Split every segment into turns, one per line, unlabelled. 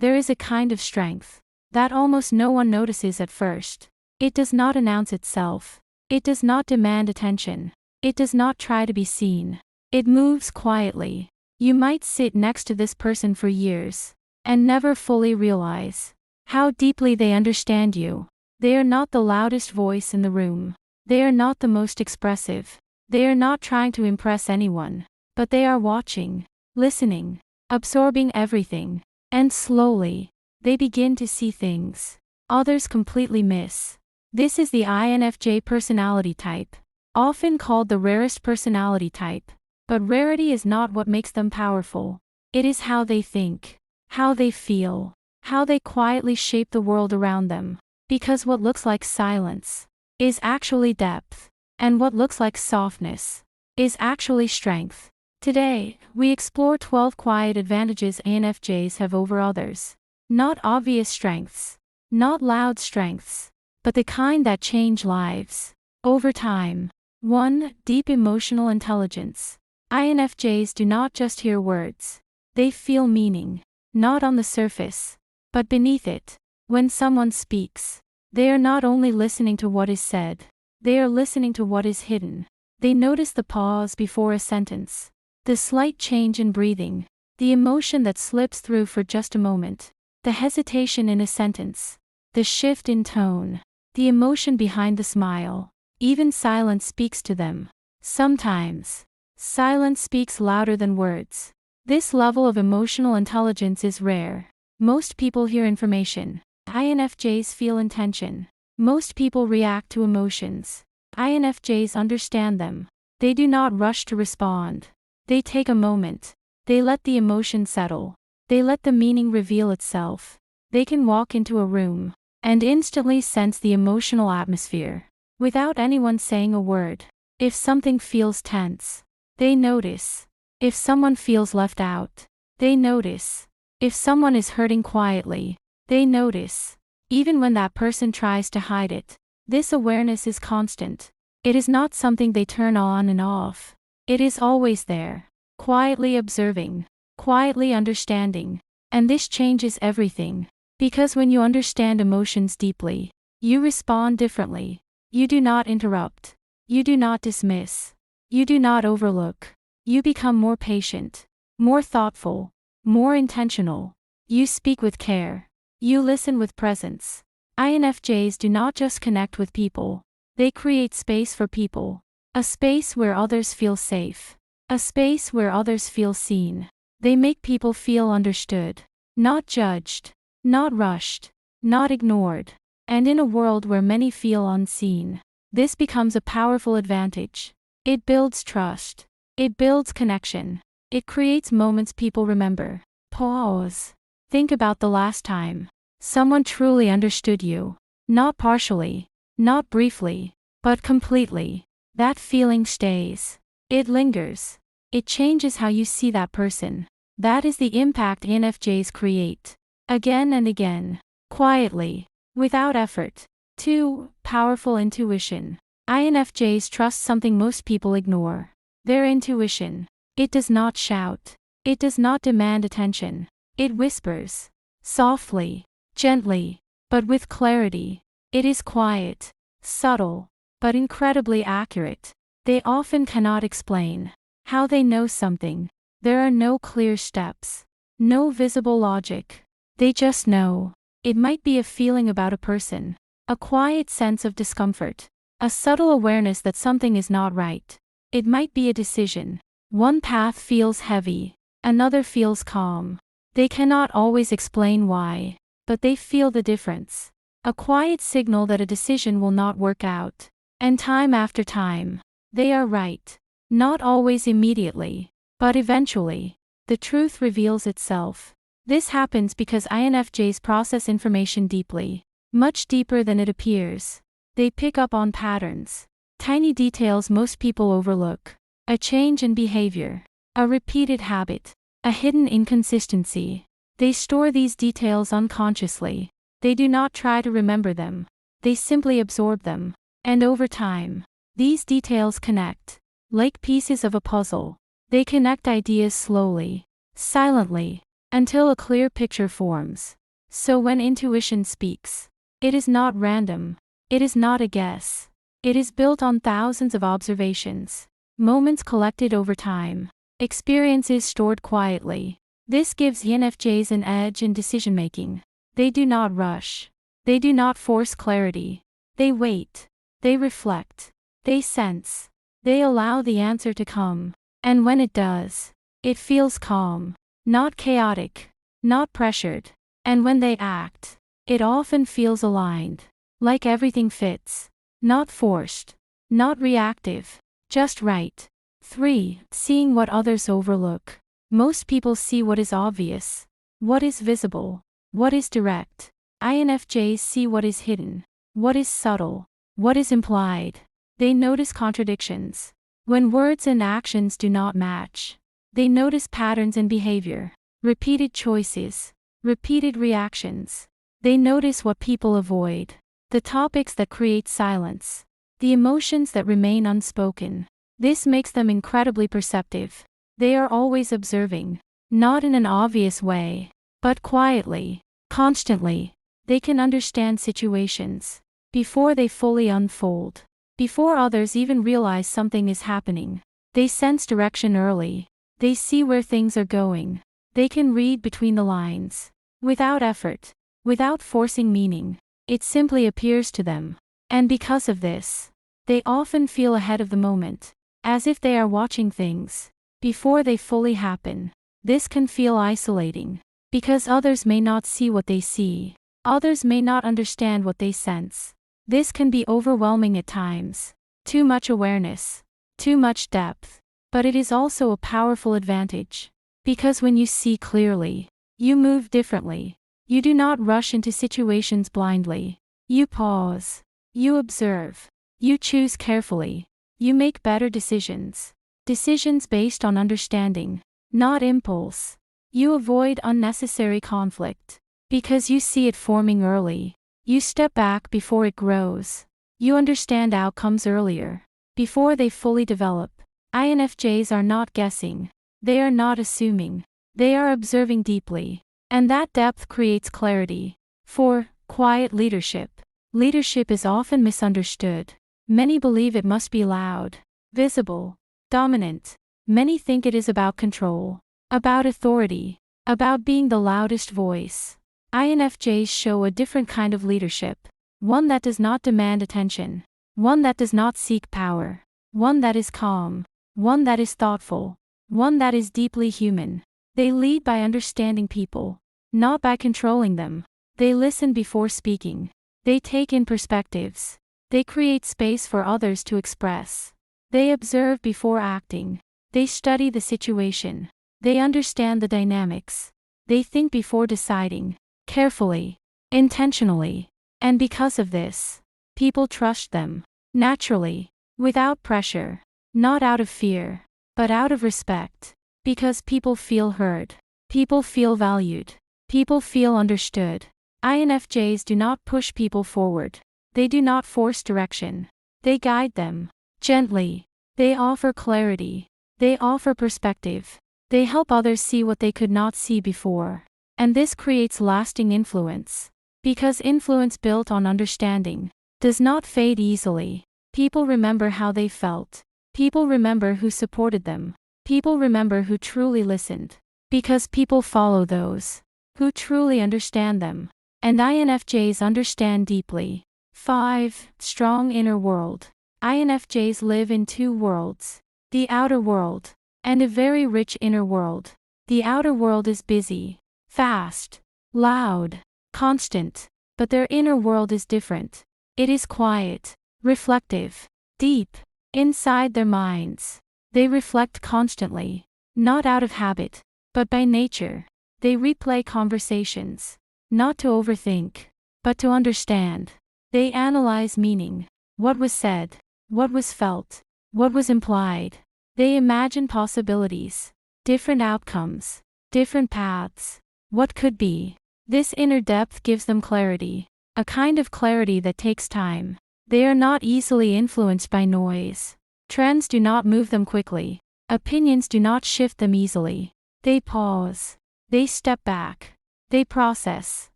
there is a kind of strength that almost no one notices at first. It does not announce itself. It does not demand attention. It does not try to be seen. It moves quietly. You might sit next to this person for years and never fully realize how deeply they understand you. They are not the loudest voice in the room. They are not the most expressive. They are not trying to impress anyone. But they are watching, listening, absorbing everything. And slowly, they begin to see things others completely miss. This is the INFJ personality type, often called the rarest personality type. But rarity is not what makes them powerful. It is how they think, how they feel, how they quietly shape the world around them. Because what looks like silence is actually depth, and what looks like softness is actually strength. Today, we explore 12 quiet advantages INFJs have over others. Not obvious strengths, not loud strengths, but the kind that change lives over time. 1. Deep emotional intelligence. INFJs do not just hear words. They feel meaning, not on the surface, but beneath it. When someone speaks, they are not only listening to what is said, they are listening to what is hidden. They notice the pause before a sentence, the slight change in breathing, the emotion that slips through for just a moment, the hesitation in a sentence, the shift in tone, the emotion behind the smile. Even silence speaks to them. Sometimes, silence speaks louder than words. This level of emotional intelligence is rare. Most people hear information. INFJs feel intention. Most people react to emotions. INFJs understand them. They do not rush to respond. They take a moment. They let the emotion settle. They let the meaning reveal itself. They can walk into a room and instantly sense the emotional atmosphere without anyone saying a word. If something feels tense, they notice. If someone feels left out, they notice. If someone is hurting quietly, they notice. Even when that person tries to hide it, this awareness is constant. It is not something they turn on and off. It is always there, quietly observing, quietly understanding. And this changes everything. Because when you understand emotions deeply, you respond differently. You do not interrupt. You do not dismiss. You do not overlook. You become more patient, more thoughtful, more intentional. You speak with care. You listen with presence. INFJs do not just connect with people. They create space for people. A space where others feel safe. A space where others feel seen. They make people feel understood, not judged, not rushed, not ignored. And in a world where many feel unseen, this becomes a powerful advantage. It builds trust. It builds connection. It creates moments people remember. Pause. Think about the last time someone truly understood you. Not partially, not briefly, but completely. That feeling stays. It lingers. It changes how you see that person. That is the impact INFJs create. Again and again. Quietly. Without effort. 2. Powerful intuition. INFJs trust something most people ignore. Their intuition. It does not shout. It does not demand attention. It whispers. Softly. Gently. But with clarity. It is quiet. Subtle. But incredibly accurate. They often cannot explain how they know something. There are no clear steps. No visible logic. They just know. It might be a feeling about a person. A quiet sense of discomfort. A subtle awareness that something is not right. It might be a decision. One path feels heavy. Another feels calm. They cannot always explain why, but they feel the difference. A quiet signal that a decision will not work out. And time after time, they are right. Not always immediately, but eventually, the truth reveals itself. This happens because INFJs process information deeply, much deeper than it appears. They pick up on patterns, tiny details most people overlook. A change in behavior, a repeated habit, a hidden inconsistency. They store these details unconsciously. They do not try to remember them. They simply absorb them. And over time, these details connect. Like pieces of a puzzle. They connect ideas slowly, silently, until a clear picture forms. So when intuition speaks, it is not random. It is not a guess. It is built on thousands of observations, moments collected over time, experiences stored quietly. This gives INFJs an edge in decision-making. They do not rush. They do not force clarity. They wait. They reflect. They sense. They allow the answer to come. And when it does, it feels calm, not chaotic, not pressured. And when they act, it often feels aligned, like everything fits, not forced, not reactive, just right. 3. Seeing what others overlook. Most people see what is obvious, what is visible, what is direct. INFJs see what is hidden, what is subtle, what is implied. They notice contradictions. When words and actions do not match, they notice patterns in behavior, repeated choices, repeated reactions. They notice what people avoid, the topics that create silence, the emotions that remain unspoken. This makes them incredibly perceptive. They are always observing, not in an obvious way, but quietly, constantly. They can understand situations before they fully unfold, before others even realize something is happening. They sense direction early. They see where things are going. They can read between the lines, without effort, without forcing meaning. It simply appears to them. And because of this, they often feel ahead of the moment, as if they are watching things before they fully happen. This can feel isolating, because others may not see what they see. Others may not understand what they sense. This can be overwhelming at times. Too much awareness, too much depth. But it is also a powerful advantage. Because when you see clearly, you move differently. You do not rush into situations blindly. You pause. You observe. You choose carefully. You make better decisions. Decisions based on understanding, not impulse. You avoid unnecessary conflict, because you see it forming early. You step back before it grows. You understand outcomes earlier, before they fully develop. INFJs are not guessing. They are not assuming. They are observing deeply. And that depth creates clarity. 4. Quiet leadership. Leadership is often misunderstood. Many believe it must be loud, visible, dominant. Many think it is about control, about authority, about being the loudest voice. INFJs show a different kind of leadership. One that does not demand attention. One that does not seek power. One that is calm. One that is thoughtful. One that is deeply human. They lead by understanding people, not by controlling them. They listen before speaking. They take in perspectives. They create space for others to express. They observe before acting. They study the situation. They understand the dynamics. They think before deciding, carefully, intentionally. And because of this, people trust them, naturally, without pressure, not out of fear, but out of respect. Because people feel heard. People feel valued. People feel understood. INFJs do not push people forward. They do not force direction. They guide them gently. They offer clarity. They offer perspective. They help others see what they could not see before. And this creates lasting influence. Because influence built on understanding does not fade easily. People remember how they felt. People remember who supported them. People remember who truly listened. Because people follow those who truly understand them. And INFJs understand deeply. 5. Strong inner world. INFJs live in two worlds. The outer world, and a very rich inner world. The outer world is busy, fast, loud, constant. But their inner world is different. It is quiet, reflective, deep. Inside their minds, they reflect constantly, not out of habit, but by nature. They replay conversations, not to overthink, but to understand. They analyze meaning, what was said, what was felt, what was implied. They imagine possibilities, different outcomes, different paths, what could be. This inner depth gives them clarity, a kind of clarity that takes time. They are not easily influenced by noise. Trends do not move them quickly. Opinions do not shift them easily. They pause. They step back. They process.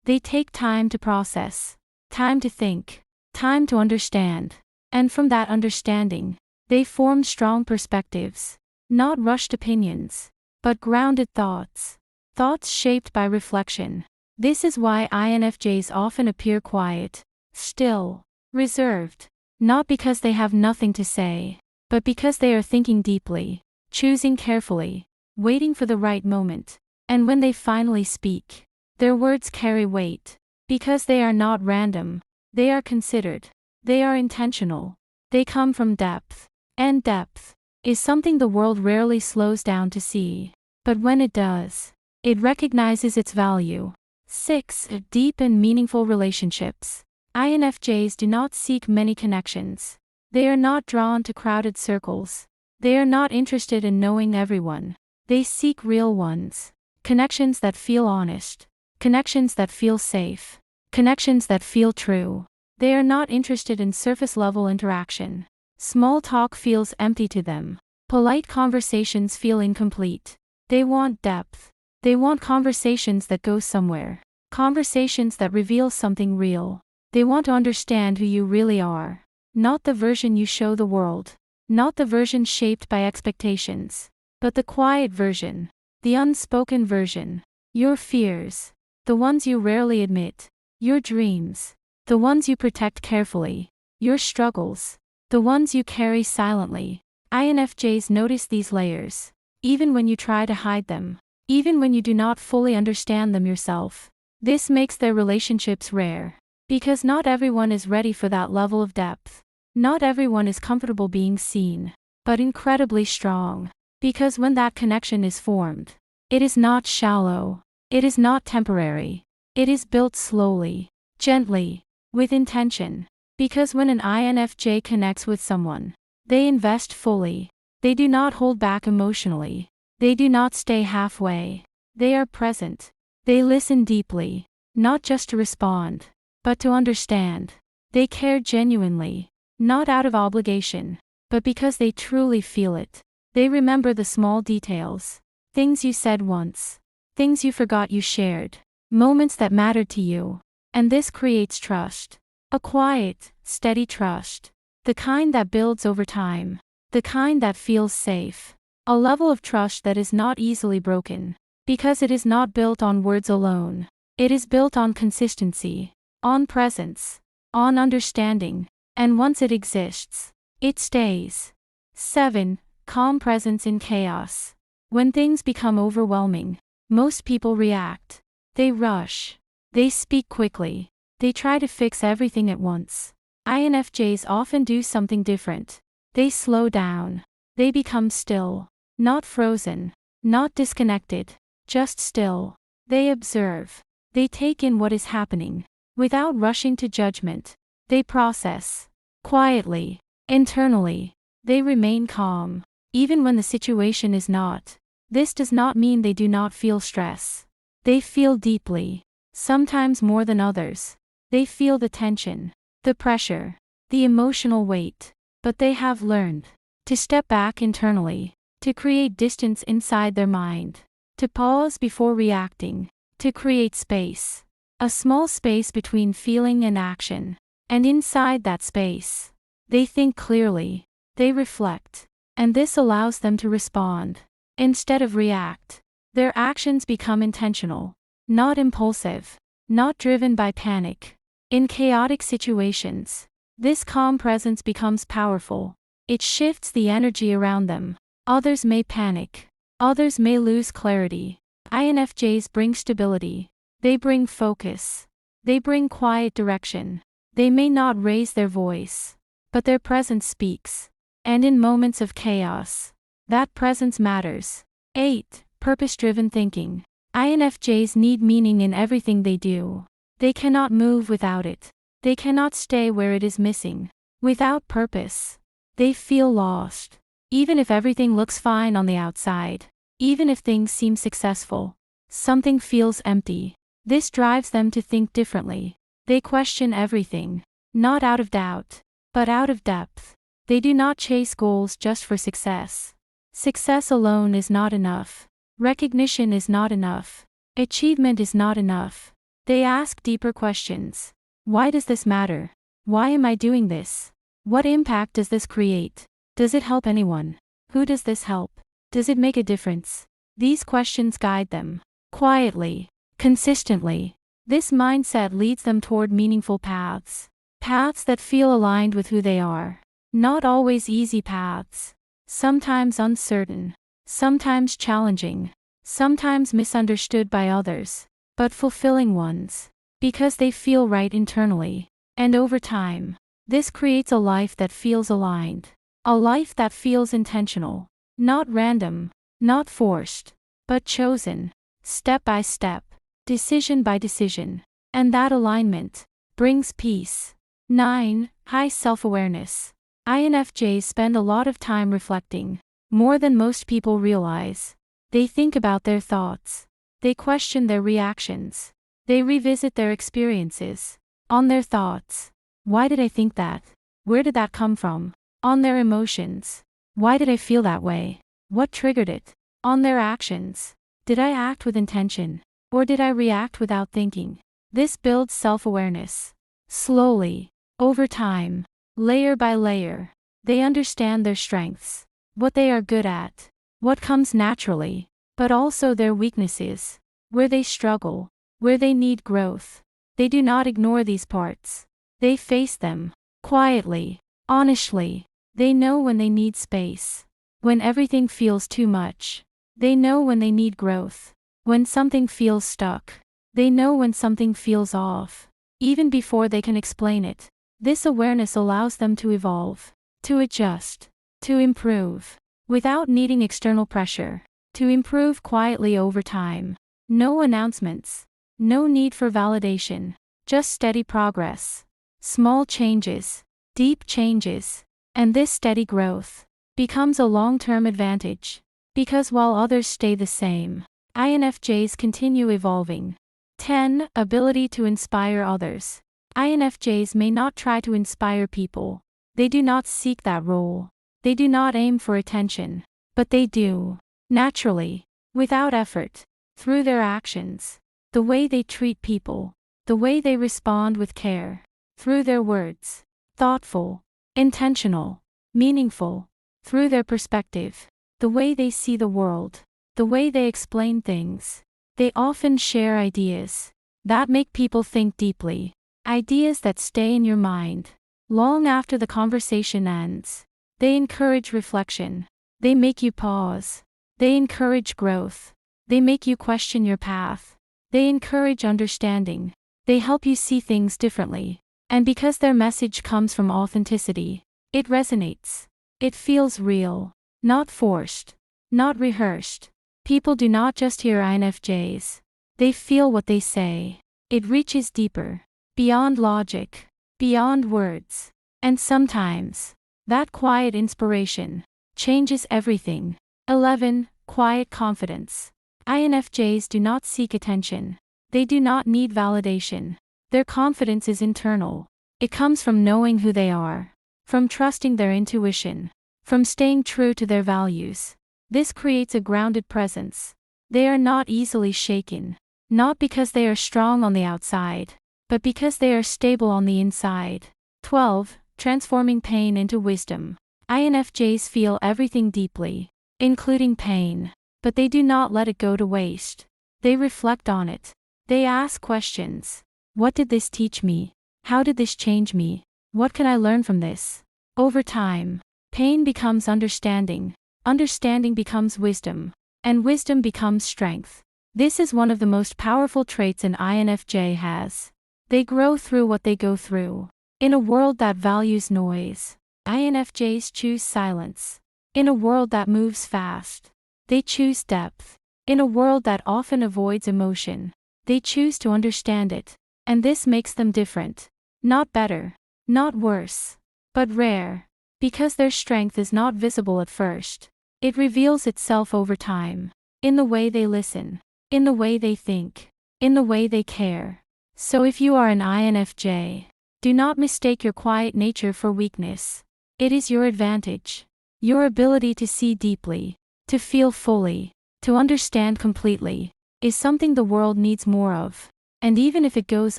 They take time to process, time to think, time to understand. And from that understanding, they form strong perspectives, not rushed opinions, but grounded thoughts. Thoughts shaped by reflection. This is why INFJs often appear quiet, still, reserved. Not because they have nothing to say, but because they are thinking deeply, choosing carefully, waiting for the right moment. And when they finally speak, their words carry weight. Because they are not random, they are considered, they are intentional, they come from depth. And depth is something the world rarely slows down to see. But when it does, it recognizes its value. 6. Deep and meaningful relationships. INFJs do not seek many connections. They are not drawn to crowded circles. They are not interested in knowing everyone. They seek real ones. Connections that feel honest. Connections that feel safe. Connections that feel true. They are not interested in surface-level interaction. Small talk feels empty to them. Polite conversations feel incomplete. They want depth. They want conversations that go somewhere. Conversations that reveal something real. They want to understand who you really are. Not the version you show the world. Not the version shaped by expectations. But the quiet version. The unspoken version. Your fears. The ones you rarely admit. Your dreams. The ones you protect carefully. Your struggles. The ones you carry silently. INFJs notice these layers. Even when you try to hide them. Even when you do not fully understand them yourself. This makes their relationships rare. Because not everyone is ready for that level of depth. Not everyone is comfortable being seen. But incredibly strong. Because when that connection is formed, it is not shallow. It is not temporary. It is built slowly, gently, with intention. Because when an INFJ connects with someone, they invest fully. They do not hold back emotionally. They do not stay halfway. They are present. They listen deeply, not just to respond, but to understand. They care genuinely, not out of obligation, but because they truly feel it. They remember the small details, things you said once, things you forgot you shared, moments that mattered to you. And this creates trust. A quiet, steady trust. The kind that builds over time. The kind that feels safe. A level of trust that is not easily broken. Because it is not built on words alone. It is built on consistency, on presence, on understanding. And once it exists, it stays. 7. Calm presence in chaos. When things become overwhelming, most people react. They rush. They speak quickly. They try to fix everything at once. INFJs often do something different. They slow down. They become still. Not frozen. Not disconnected. Just still. They observe. They take in what is happening. Without rushing to judgment. They process. Quietly. Internally. They remain calm. Even when the situation is not. This does not mean they do not feel stress. They feel deeply. Sometimes more than others. They feel the tension, the pressure, the emotional weight. But they have learned to step back internally, to create distance inside their mind, to pause before reacting, to create space. A small space between feeling and action. And inside that space, they think clearly, they reflect, and this allows them to respond instead of react. Their actions become intentional, not impulsive, not driven by panic. In chaotic situations, this calm presence becomes powerful. It shifts the energy around them. Others may panic. Others may lose clarity. INFJs bring stability. They bring focus. They bring quiet direction. They may not raise their voice, but their presence speaks. And in moments of chaos, that presence matters. 8. Purpose-driven thinking. INFJs need meaning in everything they do. They cannot move without it. They cannot stay where it is missing. Without purpose, they feel lost. Even if everything looks fine on the outside, even if things seem successful, something feels empty. This drives them to think differently. They question everything, not out of doubt, but out of depth. They do not chase goals just for success. Success alone is not enough. Recognition is not enough. Achievement is not enough. They ask deeper questions. Why does this matter? Why am I doing this? What impact does this create? Does it help anyone? Who does this help? Does it make a difference? These questions guide them. Quietly, consistently. This mindset leads them toward meaningful paths. Paths that feel aligned with who they are. Not always easy paths. Sometimes uncertain. Sometimes challenging. Sometimes misunderstood by others. But fulfilling ones. Because they feel right internally. And over time, this creates a life that feels aligned. A life that feels intentional. Not random. Not forced. But chosen. Step by step. Decision by decision. And that alignment brings peace. 9. High self-awareness. INFJs spend a lot of time reflecting. More than most people realize. They think about their thoughts. They question their reactions. They revisit their experiences. On their thoughts. Why did I think that? Where did that come from? On their emotions. Why did I feel that way? What triggered it? On their actions. Did I act with intention? Or did I react without thinking? This builds self-awareness. Slowly. Over time. Layer by layer. They understand their strengths. What they are good at. What comes naturally. But also their weaknesses. Where they struggle. Where they need growth. They do not ignore these parts. They face them. Quietly. Honestly. They know when they need space. When everything feels too much. They know when they need growth. When something feels stuck. They know when something feels off. Even before they can explain it. This awareness allows them to evolve. To adjust. To improve. Without needing external pressure. To improve quietly over time. No announcements. No need for validation. Just steady progress. Small changes. Deep changes. And this steady growth becomes a long-term advantage. Because while others stay the same, INFJs continue evolving. 10. Ability to inspire others. INFJs may not try to inspire people. They do not seek that role. They do not aim for attention. But they do. Naturally. Without effort. Through their actions. The way they treat people. The way they respond with care. Through their words. Thoughtful. Intentional. Meaningful. Through their perspective. The way they see the world. The way they explain things. They often share ideas that make people think deeply. Ideas that stay in your mind long after the conversation ends. They encourage reflection. They make you pause. They encourage growth. They make you question your path. They encourage understanding. They help you see things differently. And because their message comes from authenticity, it resonates. It feels real. Not forced. Not rehearsed. People do not just hear INFJs. They feel what they say. It reaches deeper. Beyond logic. Beyond words. And sometimes, that quiet inspiration changes everything. 11. Quiet confidence. INFJs do not seek attention. They do not need validation. Their confidence is internal. It comes from knowing who they are. From trusting their intuition. From staying true to their values. This creates a grounded presence. They are not easily shaken. Not because they are strong on the outside, but because they are stable on the inside. 12. Transforming pain into wisdom. INFJs feel everything deeply, including pain. But they do not let it go to waste. They reflect on it. They ask questions. What did this teach me? How did this change me? What can I learn from this? Over time, pain becomes understanding. Understanding becomes wisdom. And wisdom becomes strength. This is one of the most powerful traits an INFJ has. They grow through what they go through. In a world that values noise, INFJs choose silence. In a world that moves fast, they choose depth. In a world that often avoids emotion, they choose to understand it. And this makes them different. Not better. Not worse. But rare. Because their strength is not visible at first. It reveals itself over time. In the way they listen. In the way they think. In the way they care. So if you are an INFJ, do not mistake your quiet nature for weakness. It is your advantage. Your ability to see deeply. To feel fully. to understand completely, is something the world needs more of. And even if it goes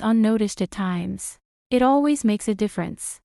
unnoticed at times, it always makes a difference.